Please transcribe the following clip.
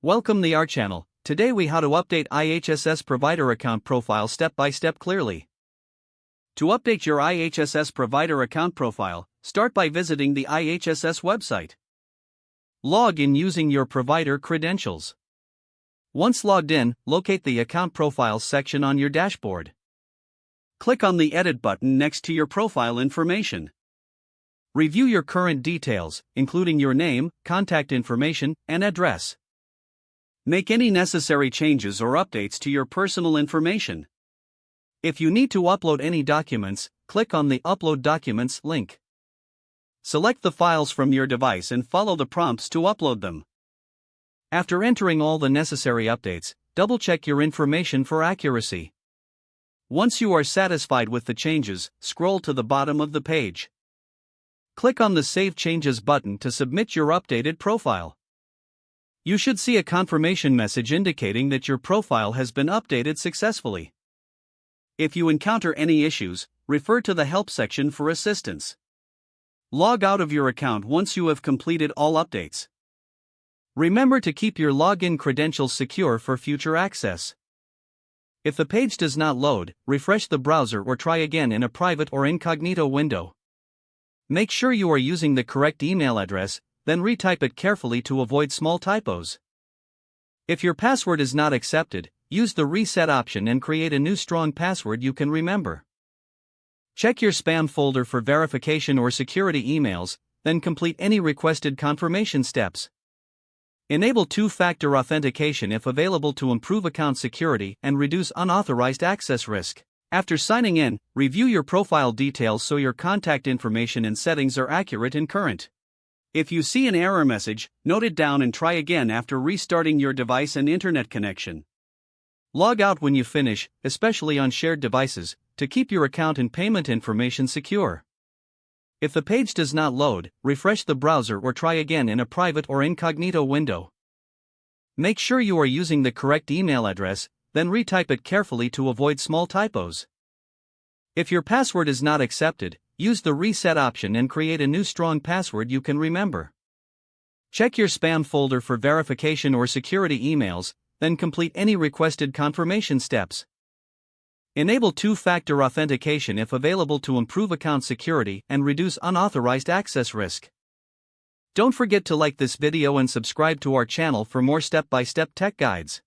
Welcome to our channel. Today we how to update IHSS provider account profile step by step clearly. To update your IHSS provider account profile, start by visiting the IHSS website. Log in using your provider credentials. Once logged in, locate the account profiles section on your dashboard. Click on the edit button next to your profile information. Review your current details, including your name, contact information, and address. Make any necessary changes or updates to your personal information. If you need to upload any documents, click on the Upload Documents link. Select the files from your device and follow the prompts to upload them. After entering all the necessary updates, double-check your information for accuracy. Once you are satisfied with the changes, scroll to the bottom of the page. Click on the Save Changes button to submit your updated profile. You should see a confirmation message indicating that your profile has been updated successfully. If you encounter any issues, refer to the Help section for assistance. Log out of your account once you have completed all updates. Remember to keep your login credentials secure for future access. If the page does not load, refresh the browser or try again in a private or incognito window. Make sure you are using the correct email address, then retype it carefully to avoid small typos. If your password is not accepted, use the reset option and create a new strong password you can remember. Check your spam folder for verification or security emails, then complete any requested confirmation steps. Enable two-factor authentication if available to improve account security and reduce unauthorized access risk. After signing in, review your profile details so your contact information and settings are accurate and current. If you see an error message, note it down and try again after restarting your device and internet connection. Log out when you finish, especially on shared devices, to keep your account and payment information secure. If the page does not load, refresh the browser or try again in a private or incognito window. Make sure you are using the correct email address, then retype it carefully to avoid small typos. If your password is not accepted, use the reset option and create a new strong password you can remember. Check your spam folder for verification or security emails, then complete any requested confirmation steps. Enable two-factor authentication if available to improve account security and reduce unauthorized access risk. Don't forget to like this video and subscribe to our channel for more step-by-step tech guides.